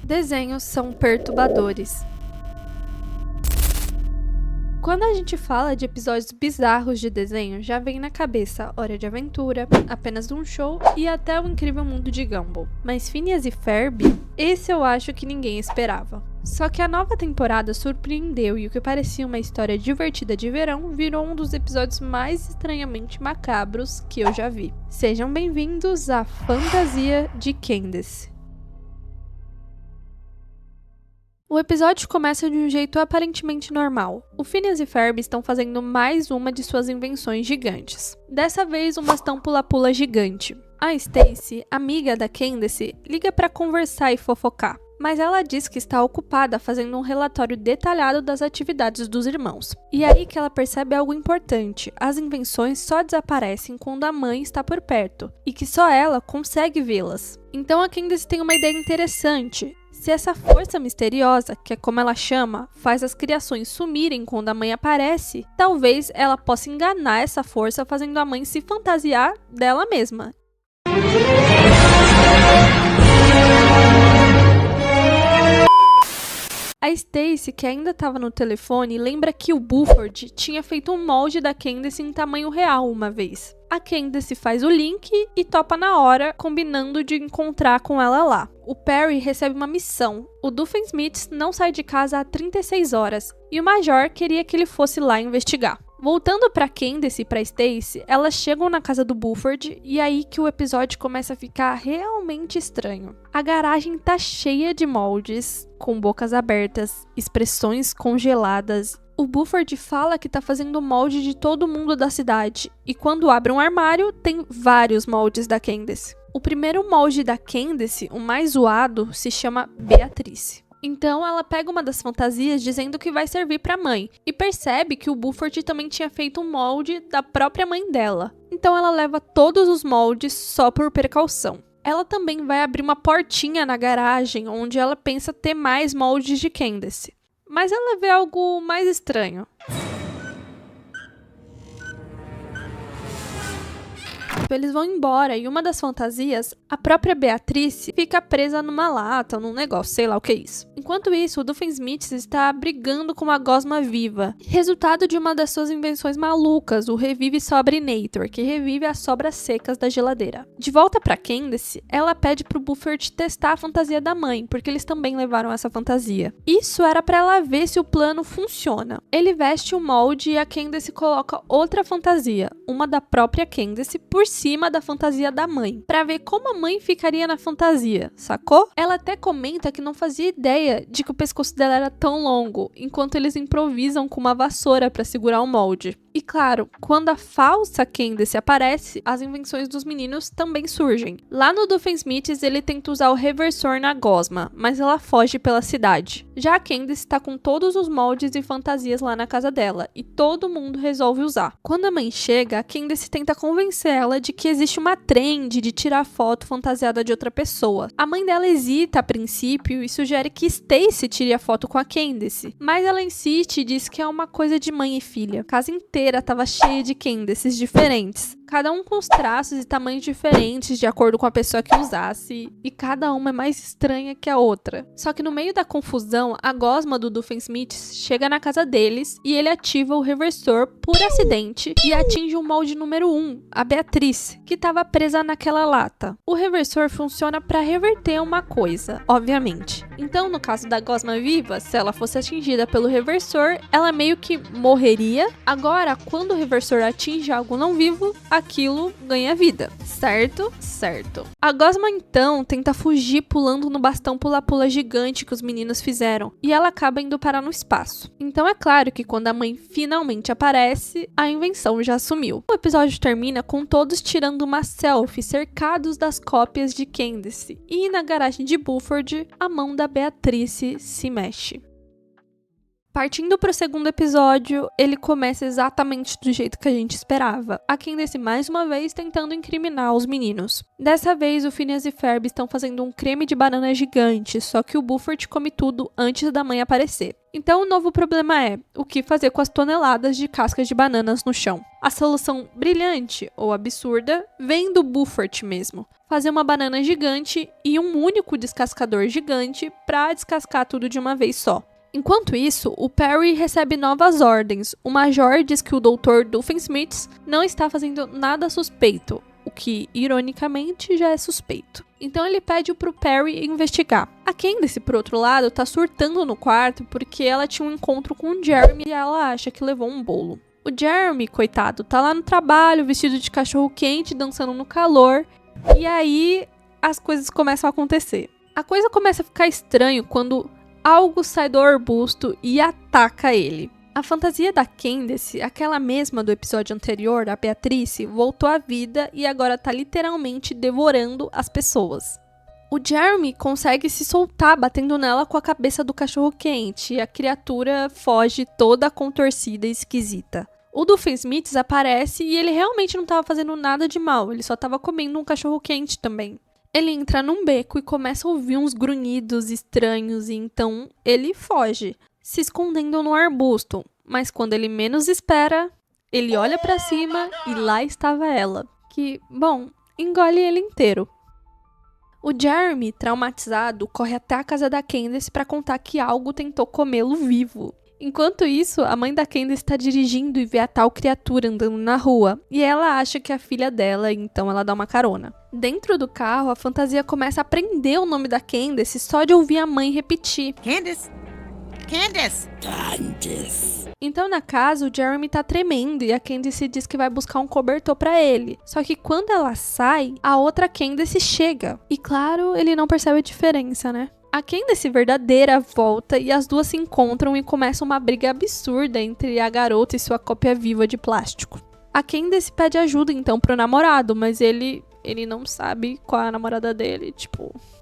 Desenhos são perturbadores. Quando a gente fala de episódios bizarros de desenho, já vem na cabeça Hora de Aventura, Apenas um Show e até O Incrível Mundo de Gumball. Mas Phineas e Ferb, esse eu acho que ninguém esperava. Só que a nova temporada surpreendeu e o que parecia uma história divertida de verão virou um dos episódios mais estranhamente macabros que eu já vi. Sejam bem-vindos à Fantasia de Candace. O episódio começa de um jeito aparentemente normal. O Phineas e Ferb estão fazendo mais uma de suas invenções gigantes. Dessa vez, um bastão pula-pula gigante. A Stacy, amiga da Candace, liga para conversar e fofocar. Mas ela diz que está ocupada fazendo um relatório detalhado das atividades dos irmãos. E aí que ela percebe algo importante: as invenções só desaparecem quando a mãe está por perto, e que só ela consegue vê-las. Então a Candace tem uma ideia interessante. Se essa força misteriosa, que é como ela chama, faz as criações sumirem quando a mãe aparece, talvez ela possa enganar essa força fazendo a mãe se fantasiar dela mesma. A Stacy, que ainda estava no telefone, lembra que o Buford tinha feito um molde da Candace em tamanho real uma vez. A Candace faz o link e topa na hora, combinando de encontrar com ela lá. O Perry recebe uma missão. O Doofenshmirtz não sai de casa há 36 horas e o Major queria que ele fosse lá investigar. Voltando pra Candace e pra Stacy, elas chegam na casa do Buford e é aí que o episódio começa a ficar realmente estranho. A garagem tá cheia de moldes, com bocas abertas, expressões congeladas. O Buford fala que tá fazendo molde de todo mundo da cidade, e quando abre um armário, tem vários moldes da Candace. O primeiro molde da Candace, o mais zoado, se chama Beatrice. Então ela pega uma das fantasias dizendo que vai servir pra mãe, e percebe que o Buford também tinha feito um molde da própria mãe dela. Então ela leva todos os moldes só por precaução. Ela também vai abrir uma portinha na garagem, onde ela pensa ter mais moldes de Candace. Mas ela vê algo mais estranho. Eles vão embora e uma das fantasias, a própria Beatrice, fica presa numa lata ou num negócio, sei lá o que é isso. Enquanto isso, o Doofenshmirtz está brigando com uma gosma viva, resultado de uma das suas invenções malucas, o Revive Sobrinator, que revive as sobras secas da geladeira. De volta pra Candace, ela pede pro Buford testar a fantasia da mãe, porque eles também levaram essa fantasia. Isso era pra ela ver se o plano funciona. Ele veste o molde e a Candace coloca outra fantasia, uma da própria Candace, por cima da fantasia da mãe, pra ver como a mãe ficaria na fantasia, sacou? Ela até comenta que não fazia ideia de que o pescoço dela era tão longo, enquanto eles improvisam com uma vassoura pra segurar o molde. E claro, quando a falsa Candace aparece, as invenções dos meninos também surgem. Lá no Doofenshmirtz, ele tenta usar o reversor na gosma, mas ela foge pela cidade. Já a Candace está com todos os moldes e fantasias lá na casa dela, e todo mundo resolve usar. Quando a mãe chega, a Candace tenta convencer ela de que existe uma trend de tirar foto fantasiada de outra pessoa. A mãe dela hesita a princípio e sugere que Stacy tire a foto com a Candace, mas ela insiste e diz que é uma coisa de mãe e filha. A casa inteira estava cheia de Candaces diferentes, cada um com os traços e tamanhos diferentes de acordo com a pessoa que usasse, e cada uma é mais estranha que a outra. Só que no meio da confusão, a gosma do Doofenshmirtz chega na casa deles e ele ativa o reversor por acidente e atinge o molde número 1, a Beatrice, que estava presa naquela lata. O reversor funciona para reverter uma coisa, obviamente. Então, no caso da gosma viva, se ela fosse atingida pelo reversor, ela meio que morreria. Agora, quando o reversor atinge algo não vivo, aquilo ganha vida, certo? Certo. A gosma então tenta fugir pulando no bastão pula-pula gigante que os meninos fizeram, e ela acaba indo parar no espaço. Então é claro que quando a mãe finalmente aparece, a invenção já sumiu. O episódio termina com todos tirando uma selfie cercados das cópias de Candace, e na garagem de Buford, a mão da Beatrice se mexe. Partindo para o segundo episódio, ele começa exatamente do jeito que a gente esperava. A Candace mais uma vez tentando incriminar os meninos. Dessa vez, o Phineas e Ferb estão fazendo um creme de banana gigante, só que o Buford come tudo antes da mãe aparecer. Então o novo problema é, o que fazer com as toneladas de cascas de bananas no chão? A solução brilhante, ou absurda, vem do Buford mesmo. Fazer uma banana gigante e um único descascador gigante para descascar tudo de uma vez só. Enquanto isso, o Perry recebe novas ordens. O Major diz que o Dr. Doofenshmirtz não está fazendo nada suspeito, o que, ironicamente, já é suspeito. Então ele pede pro Perry investigar. A Candace, por outro lado, tá surtando no quarto porque ela tinha um encontro com o Jeremy e ela acha que levou um bolo. O Jeremy, coitado, tá lá no trabalho, vestido de cachorro quente, dançando no calor, e aí as coisas começam a acontecer. A coisa começa a ficar estranho quando algo sai do arbusto e ataca ele. A fantasia da Candace, aquela mesma do episódio anterior, a Beatrice, voltou à vida e agora tá literalmente devorando as pessoas. O Jeremy consegue se soltar batendo nela com a cabeça do cachorro quente e a criatura foge toda contorcida e esquisita. O Doofenshmirtz aparece e ele realmente não estava fazendo nada de mal, ele só estava comendo um cachorro quente também. Ele entra num beco e começa a ouvir uns grunhidos estranhos e então ele foge, se escondendo no arbusto. Mas quando ele menos espera, ele olha pra cima e lá estava ela, que, bom, engole ele inteiro. O Jeremy, traumatizado, corre até a casa da Candace para contar que algo tentou comê-lo vivo. Enquanto isso, a mãe da Candace está dirigindo e vê a tal criatura andando na rua, e ela acha que é a filha dela, então ela dá uma carona. Dentro do carro, a fantasia começa a aprender o nome da Candace só de ouvir a mãe repetir. Candace! Candace! Candace! Então na casa, o Jeremy tá tremendo e a Candace diz que vai buscar um cobertor pra ele. Só que quando ela sai, a outra Candace chega. E claro, ele não percebe a diferença, né? A Candace verdadeira volta e as duas se encontram e começa uma briga absurda entre a garota e sua cópia viva de plástico. A Candace pede ajuda então pro namorado, mas ele não sabe qual é a namorada dele,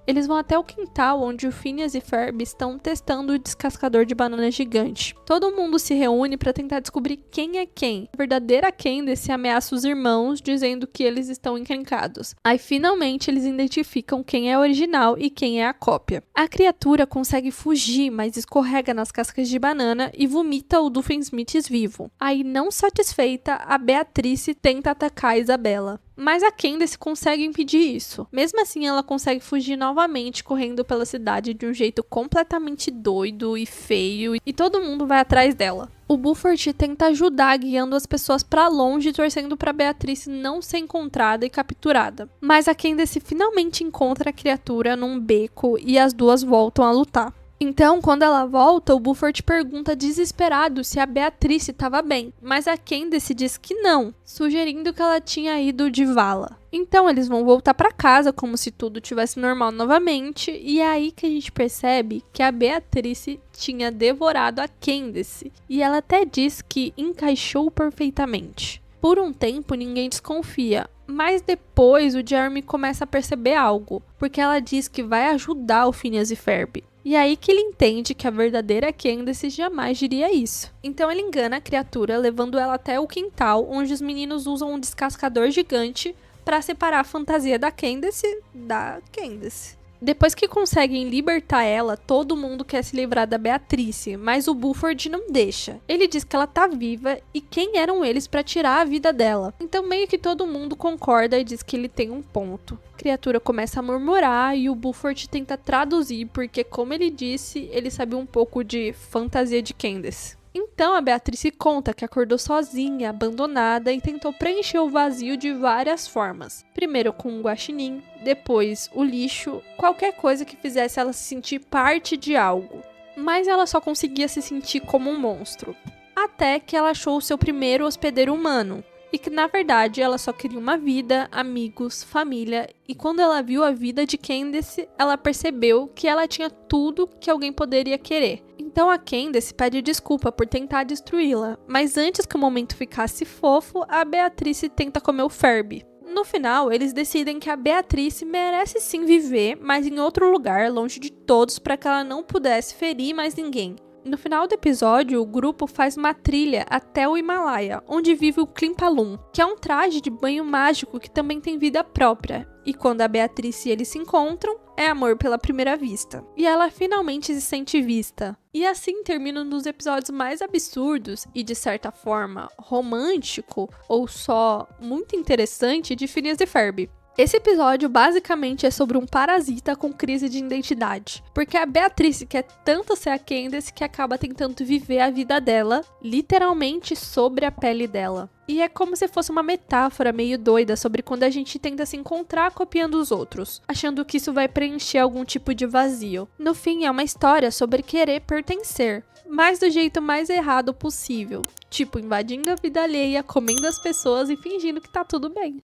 Eles vão até o quintal onde o Phineas e Ferb estão testando o descascador de banana gigante. Todo mundo se reúne para tentar descobrir quem é quem. A verdadeira Candace ameaça os irmãos, dizendo que eles estão encrencados. Aí finalmente eles identificam quem é o original e quem é a cópia. A criatura consegue fugir, mas escorrega nas cascas de banana e vomita o Doofenshmirtz vivo. Aí, não satisfeita, a Beatrice tenta atacar a Isabela. Mas a Candace consegue impedir isso. Mesmo assim, ela consegue fugir novamente, correndo pela cidade de um jeito completamente doido e feio, e todo mundo vai atrás dela. O Buford tenta ajudar, guiando as pessoas pra longe, torcendo pra Beatrice não ser encontrada e capturada. Mas a Candace finalmente encontra a criatura num beco e as duas voltam a lutar. Então, quando ela volta, o Buford pergunta desesperado se a Beatrice estava bem, mas a Candace diz que não, sugerindo que ela tinha ido de vala. Então, eles vão voltar para casa como se tudo tivesse normal novamente, e é aí que a gente percebe que a Beatrice tinha devorado a Candace, e ela até diz que encaixou perfeitamente. Por um tempo, ninguém desconfia, mas depois o Jeremy começa a perceber algo, porque ela diz que vai ajudar o Phineas e Ferb. E é aí que ele entende que a verdadeira Candace jamais diria isso. Então ele engana a criatura, levando ela até o quintal, onde os meninos usam um descascador gigante para separar a fantasia da Candace da Candace. Depois que conseguem libertar ela, todo mundo quer se livrar da Beatrice, mas o Buford não deixa. Ele diz que ela tá viva e quem eram eles para tirar a vida dela. Então meio que todo mundo concorda e diz que ele tem um ponto. A criatura começa a murmurar e o Buford tenta traduzir porque, como ele disse, ele sabia um pouco de fantasia de Candace. Então a Beatrice conta que acordou sozinha, abandonada e tentou preencher o vazio de várias formas. Primeiro com um guaxinim, depois o lixo, qualquer coisa que fizesse ela se sentir parte de algo. Mas ela só conseguia se sentir como um monstro. Até que ela achou o seu primeiro hospedeiro humano. E que na verdade ela só queria uma vida, amigos, família, e quando ela viu a vida de Candace, ela percebeu que ela tinha tudo que alguém poderia querer. Então a Candace pede desculpa por tentar destruí-la, mas antes que o momento ficasse fofo, a Beatrice tenta comer o Ferb. No final, eles decidem que a Beatrice merece sim viver, mas em outro lugar, longe de todos, para que ela não pudesse ferir mais ninguém. No final do episódio, o grupo faz uma trilha até o Himalaia, onde vive o Klimpalum, que é um traje de banho mágico que também tem vida própria. E quando a Beatriz e ele se encontram, é amor pela primeira vista. E ela finalmente se sente vista. E assim termina um dos episódios mais absurdos e, de certa forma, romântico ou só muito interessante de Phineas e Ferb. Esse episódio basicamente é sobre um parasita com crise de identidade, porque a Beatriz quer tanto ser a Candace que acaba tentando viver a vida dela, literalmente sobre a pele dela. E é como se fosse uma metáfora meio doida sobre quando a gente tenta se encontrar copiando os outros, achando que isso vai preencher algum tipo de vazio. No fim, é uma história sobre querer pertencer, mas do jeito mais errado possível, tipo invadindo a vida alheia, comendo as pessoas e fingindo que tá tudo bem.